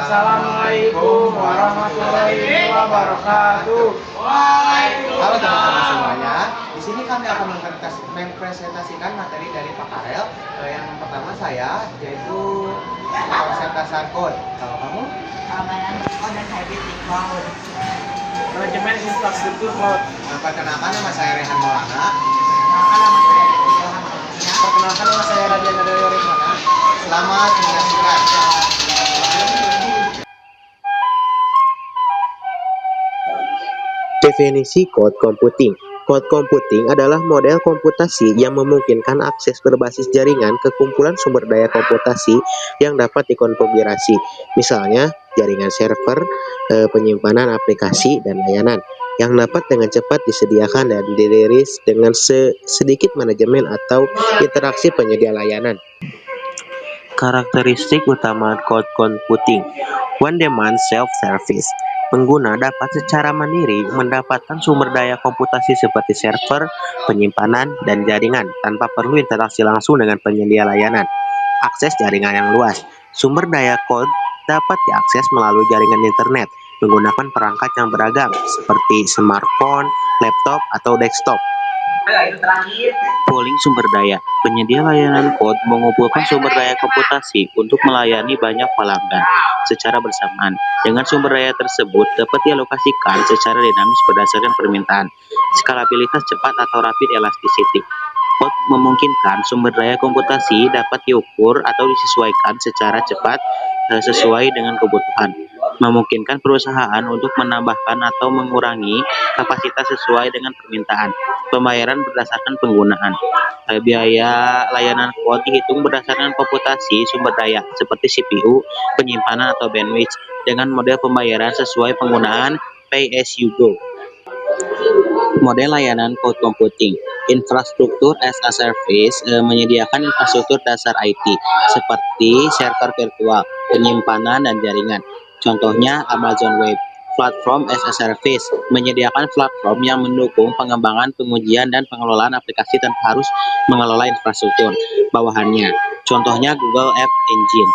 Assalamualaikum warahmatullahi wabarakatuh. Halo teman-teman semuanya, di sini kami akan mempresentasikan materi dari Pak Karel. Yang pertama saya, yaitu konsep dasar code. Kalau kamu? Pengembangan code dan hybrid di cloud. Manajemen infrastruktur cloud. Perkenalkan, nama saya Rehan Maulana. Perkenalkan, nama saya Radian Adario Rifana. Selamat menyaksikan. Definisi kode computing. Code computing adalah model komputasi yang memungkinkan akses berbasis jaringan ke kumpulan sumber daya komputasi yang dapat dikonfigurasi. Misalnya, jaringan server, penyimpanan aplikasi, dan layanan yang dapat dengan cepat disediakan dan dirilis dengan sedikit manajemen atau interaksi penyedia layanan. Karakteristik utama code computing: on-demand self-service. Pengguna dapat secara mandiri mendapatkan sumber daya komputasi seperti server, penyimpanan, dan jaringan tanpa perlu interaksi langsung dengan penyedia layanan. Akses jaringan yang luas. Sumber daya code dapat diakses melalui jaringan internet menggunakan perangkat yang beragam seperti smartphone, laptop, atau desktop. Pooling sumber daya. Penyedia layanan code mengumpulkan sumber daya komputasi untuk melayani banyak pelanggan secara bersamaan. Dengan sumber daya tersebut dapat dialokasikan secara dinamis berdasarkan permintaan. Skalabilitas cepat atau rapid elasticity. Code memungkinkan sumber daya komputasi dapat diukur atau disesuaikan secara cepat sesuai dengan kebutuhan. Memungkinkan perusahaan untuk menambahkan atau mengurangi kapasitas sesuai dengan permintaan. Pembayaran berdasarkan penggunaan. Biaya layanan code dihitung berdasarkan komputasi sumber daya seperti CPU, penyimpanan, atau bandwidth dengan model pembayaran sesuai penggunaan pay as you go. Model layanan cloud computing. Infrastruktur as a service menyediakan infrastruktur dasar IT seperti server virtual, penyimpanan, dan jaringan. Contohnya Amazon Web. Platform as a service menyediakan platform yang mendukung pengembangan, pengujian, dan pengelolaan aplikasi tanpa harus mengelola infrastruktur bawahannya. Contohnya Google App Engine.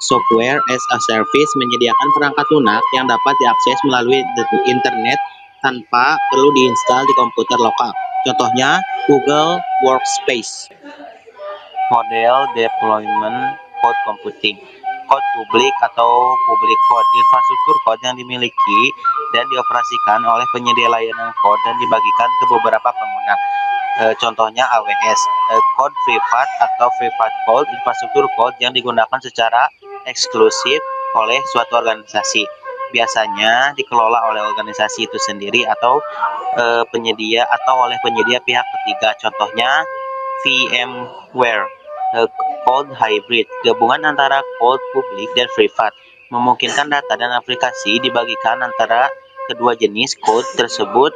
Software as a service menyediakan perangkat lunak yang dapat diakses melalui internet tanpa perlu diinstal di komputer lokal. Contohnya Google Workspace. Model deployment code computing. Code publik atau public code, infrastruktur code yang dimiliki dan dioperasikan oleh penyedia layanan code dan dibagikan ke beberapa pengguna. Contohnya AWS, code privat atau private code, infrastruktur code yang digunakan secara eksklusif oleh suatu organisasi. Biasanya dikelola oleh organisasi itu sendiri atau penyedia atau oleh penyedia pihak ketiga. Contohnya VMware. Code hybrid, gabungan antara code publik dan privat, memungkinkan data dan aplikasi dibagikan antara kedua jenis code tersebut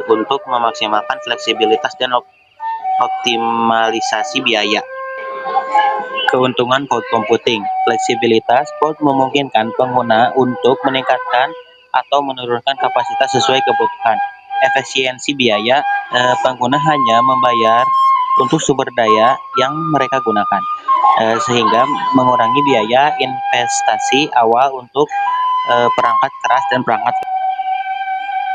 untuk memaksimalkan fleksibilitas dan optimalisasi biaya. Keuntungan code computing. Fleksibilitas code memungkinkan pengguna untuk meningkatkan atau menurunkan kapasitas sesuai kebutuhan. Efisiensi biaya, pengguna hanya membayar untuk sumber daya yang mereka gunakan, sehingga mengurangi biaya investasi awal untuk perangkat keras dan perangkat.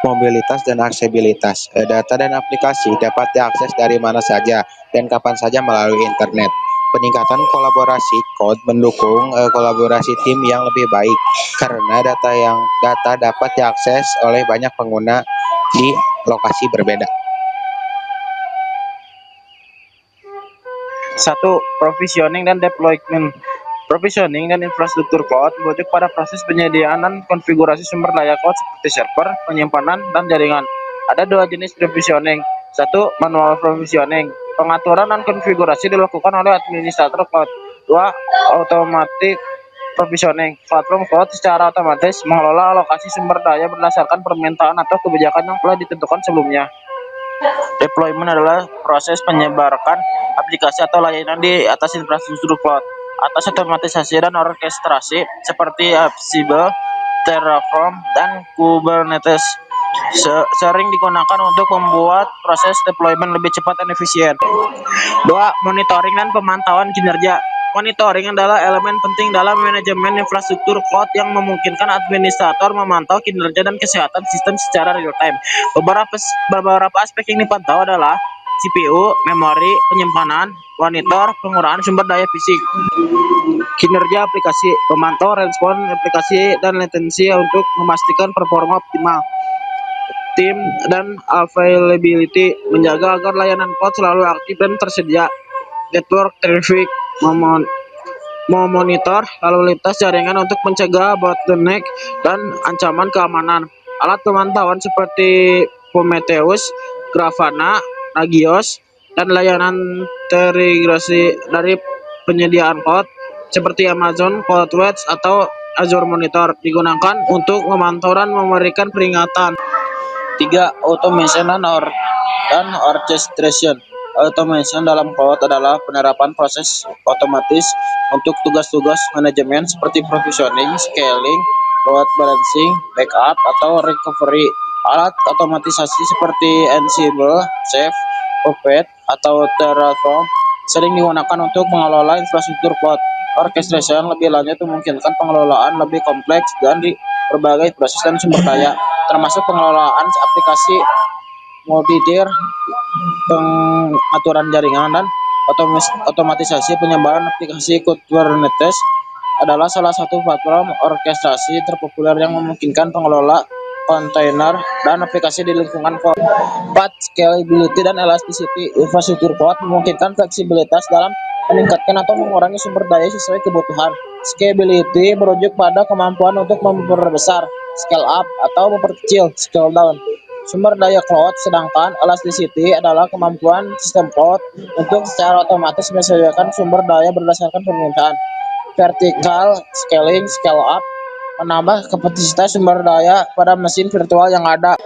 Mobilitas dan aksesibilitas. Data dan aplikasi dapat diakses dari mana saja dan kapan saja melalui internet. Peningkatan kolaborasi code mendukung kolaborasi tim yang lebih baik karena data dapat diakses oleh banyak pengguna di lokasi berbeda. 1. Provisioning dan deployment. Provisioning dan infrastruktur cloud merujuk pada proses penyediaan dan konfigurasi sumber daya cloud seperti server, penyimpanan, dan jaringan. Ada dua jenis provisioning. 1. Manual provisioning. Pengaturan dan konfigurasi dilakukan oleh administrator cloud. 2. Automatic provisioning. Platform cloud secara otomatis mengelola alokasi sumber daya berdasarkan permintaan atau kebijakan yang telah ditentukan sebelumnya. Deployment adalah proses menyebarkan aplikasi atau layanan di atas infrastruktur cloud atas otomatisasi dan orkestrasi seperti Ansible, Terraform, dan Kubernetes. Sering digunakan untuk membuat proses deployment lebih cepat dan efisien. 2. Monitoring dan pemantauan kinerja. Monitoring adalah elemen penting dalam manajemen infrastruktur cloud yang memungkinkan administrator memantau kinerja dan kesehatan sistem secara real time. Beberapa aspek yang dipantau adalah CPU, memori, penyimpanan, monitor, penggunaan sumber daya fisik, kinerja aplikasi, memantau respon aplikasi dan latensi untuk memastikan performa optimal. Tim dan availability, menjaga agar layanan cloud selalu aktif dan tersedia. Network traffic, memonitor lalu lintas jaringan untuk mencegah bottleneck dan ancaman keamanan. Alat pemantauan seperti Prometheus, Grafana, Nagios, dan layanan terintegrasi dari penyediaan cloud seperti Amazon CloudWatch atau Azure Monitor digunakan untuk memantau dan memberikan peringatan. 3. Automation dan orchestration. Automation dalam cloud adalah penerapan proses otomatis untuk tugas-tugas manajemen seperti provisioning, scaling, load balancing, backup, atau recovery. Alat otomatisasi seperti Ansible, Chef, Puppet, atau Terraform sering digunakan untuk mengelola infrastruktur cloud. Orchestration lebih lanjut memungkinkan pengelolaan lebih kompleks dan di berbagai proses dan sumber daya, termasuk pengelolaan aplikasi multi-tier, pengaturan jaringan, dan otomatisasi penyebaran aplikasi. Kubernetes adalah salah satu platform orkestrasi terpopuler yang memungkinkan pengelola kontainer dan aplikasi di lingkungan cloud. 4. Scalability dan elasticity. Infrastruktur cloud memungkinkan fleksibilitas dalam meningkatkan atau mengurangi sumber daya sesuai kebutuhan. Scalability merujuk pada kemampuan untuk memperbesar, scale up, atau memperkecil, scale down, sumber daya cloud, sedangkan elasticity adalah kemampuan sistem cloud untuk secara otomatis menyesuaikan sumber daya berdasarkan permintaan. Vertical scaling, scale up, menambah kapasitas sumber daya pada mesin virtual yang ada.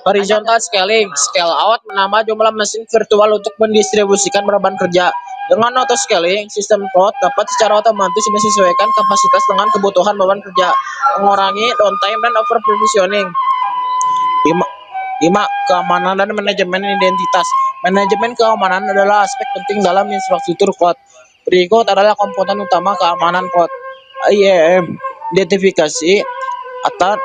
Horizontal scaling, scale out, menambah jumlah mesin virtual untuk mendistribusikan beban kerja. Dengan auto scaling, sistem cloud dapat secara otomatis menyesuaikan kapasitas dengan kebutuhan beban kerja, mengurangi downtime dan over provisioning. 5. Keamanan dan manajemen identitas. Manajemen keamanan adalah aspek penting dalam infrastruktur cloud. Berikut adalah komponen utama keamanan cloud: IAM, identifikasi,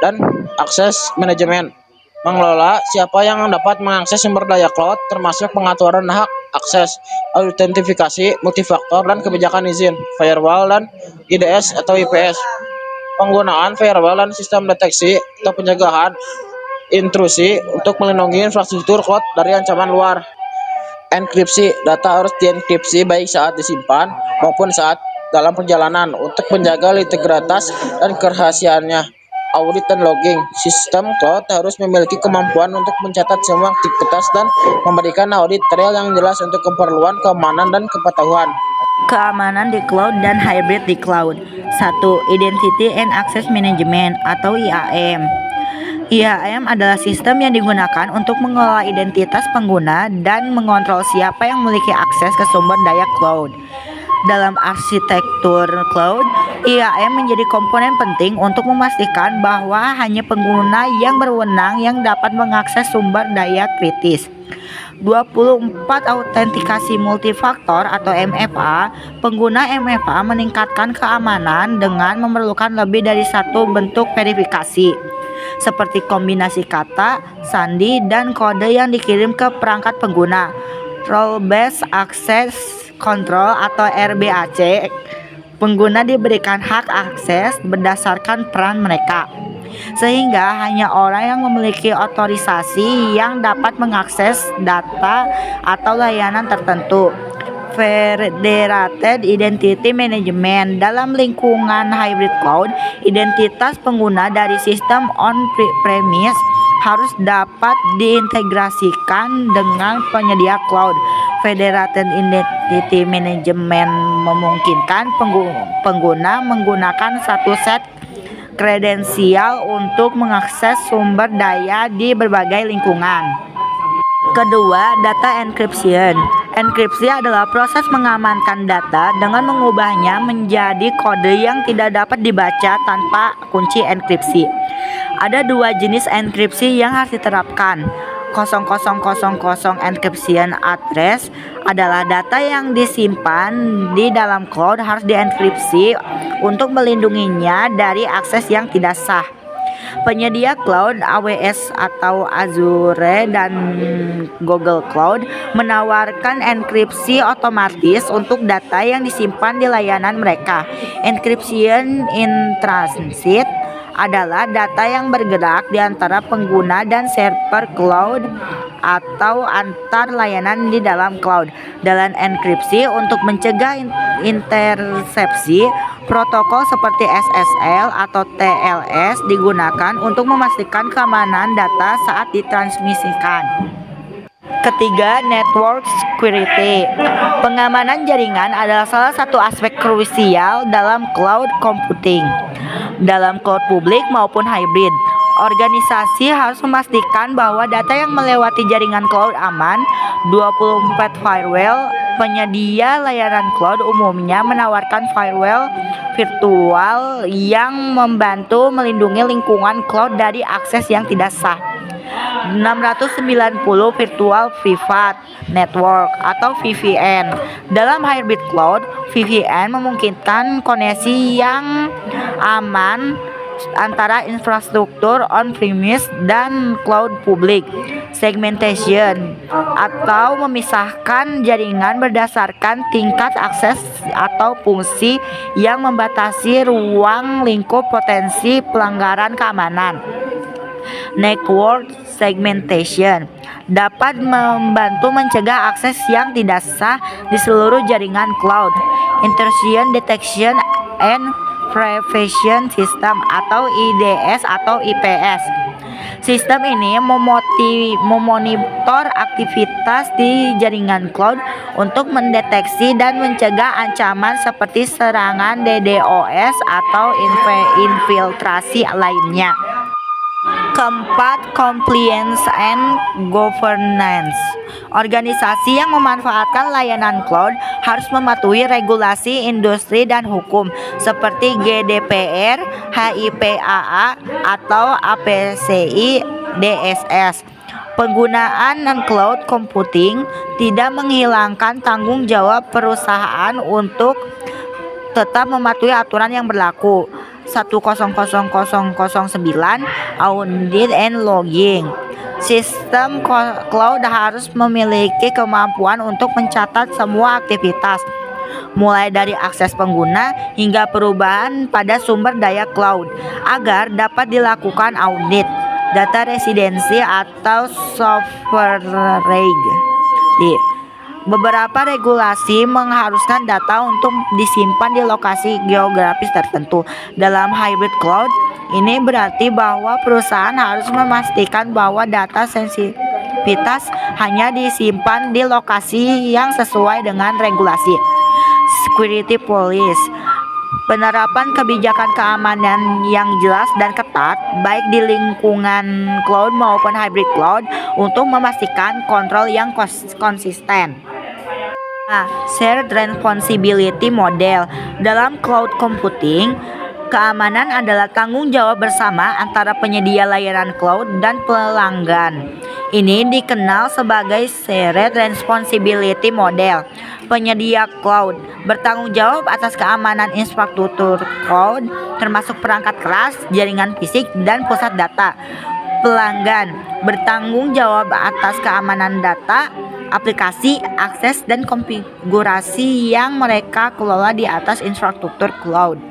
dan akses manajemen. Mengelola siapa yang dapat mengakses sumber daya cloud, termasuk pengaturan hak akses, autentifikasi, multifaktor, dan kebijakan izin, firewall dan IDS atau IPS. Penggunaan firewall dan sistem deteksi atau pencegahan intrusi untuk melindungi infrastruktur cloud dari ancaman luar. Enkripsi, data harus dienkripsi baik saat disimpan maupun saat dalam perjalanan untuk menjaga integritas dan kerahasiaannya. Audit dan logging, sistem cloud harus memiliki kemampuan untuk mencatat semua aktivitas dan memberikan audit trail yang jelas untuk keperluan keamanan dan kepatuhan. Keamanan di cloud dan hybrid di cloud. 1. Identity and Access Management atau IAM. IAM adalah sistem yang digunakan untuk mengelola identitas pengguna dan mengontrol siapa yang memiliki akses ke sumber daya cloud. Dalam arsitektur cloud, IAM menjadi komponen penting untuk memastikan bahwa hanya pengguna yang berwenang yang dapat mengakses sumber daya kritis. 24 autentikasi multifaktor atau MFA. Pengguna MFA meningkatkan keamanan dengan memerlukan lebih dari satu bentuk verifikasi, seperti kombinasi kata, sandi, dan kode yang dikirim ke perangkat pengguna. Role Based Access Control atau RBAC. Pengguna diberikan hak akses berdasarkan peran mereka, sehingga hanya orang yang memiliki otorisasi yang dapat mengakses data atau layanan tertentu. Federated Identity Management. Dalam lingkungan hybrid cloud, identitas pengguna dari sistem on-premise harus dapat diintegrasikan dengan penyedia cloud. Federated Identity Management memungkinkan pengguna menggunakan satu set kredensial untuk mengakses sumber daya di berbagai lingkungan. Kedua, data encryption. Enkripsi adalah proses mengamankan data dengan mengubahnya menjadi kode yang tidak dapat dibaca tanpa kunci enkripsi. Ada dua jenis enkripsi yang harus diterapkan: 0000 encryption address adalah data yang disimpan di dalam cloud harus dienkripsi untuk melindunginya dari akses yang tidak sah. Penyedia cloud AWS atau Azure dan Google Cloud menawarkan enkripsi otomatis untuk data yang disimpan di layanan mereka. Encryption in transit adalah data yang bergerak di antara pengguna dan server cloud atau antar layanan di dalam cloud. Dalam enkripsi untuk mencegah intersepsi, protokol seperti SSL atau TLS digunakan untuk memastikan keamanan data saat ditransmisikan. Ketiga, network security. Pengamanan jaringan adalah salah satu aspek krusial dalam cloud computing. Dalam cloud publik maupun hybrid, organisasi harus memastikan bahwa data yang melewati jaringan cloud aman. 24 firewall. Penyedia layanan cloud umumnya menawarkan firewall virtual yang membantu melindungi lingkungan cloud dari akses yang tidak sah. 690 Virtual Private Network atau VPN. Dalam hybrid cloud, VPN memungkinkan koneksi yang aman antara infrastruktur on-premise dan cloud publik. Segmentation atau memisahkan jaringan berdasarkan tingkat akses atau fungsi yang membatasi ruang lingkup potensi pelanggaran keamanan. Network segmentation dapat membantu mencegah akses yang tidak sah di seluruh jaringan cloud. Intrusion Detection and Prevention System atau IDS atau IPS. Sistem ini memonitor aktivitas di jaringan cloud untuk mendeteksi dan mencegah ancaman seperti serangan DDoS atau infiltrasi lainnya. Keempat, compliance and governance. Organisasi yang memanfaatkan layanan cloud harus mematuhi regulasi industri dan hukum seperti GDPR, HIPAA, atau APCI DSS. Penggunaan cloud computing tidak menghilangkan tanggung jawab perusahaan untuk tetap mematuhi aturan yang berlaku. 100009 Audit and Logging. Sistem cloud harus memiliki kemampuan untuk mencatat semua aktivitas, mulai dari akses pengguna hingga perubahan pada sumber daya cloud, agar dapat dilakukan audit data residensi atau sovereignty. Beberapa regulasi mengharuskan data untuk disimpan di lokasi geografis tertentu. Dalam hybrid cloud, ini berarti bahwa perusahaan harus memastikan bahwa data sensitivitas hanya disimpan di lokasi yang sesuai dengan regulasi. Security police. Penerapan kebijakan keamanan yang jelas dan ketat, baik di lingkungan cloud maupun hybrid cloud, untuk memastikan kontrol yang konsisten. Shared responsibility model. Dalam cloud computing, keamanan adalah tanggung jawab bersama antara penyedia layanan cloud dan pelanggan. Ini dikenal sebagai shared responsibility model. Penyedia cloud bertanggung jawab atas keamanan infrastruktur cloud, termasuk perangkat keras, jaringan fisik, dan pusat data. Pelanggan bertanggung jawab atas keamanan data, aplikasi, akses, dan konfigurasi yang mereka kelola di atas infrastruktur cloud.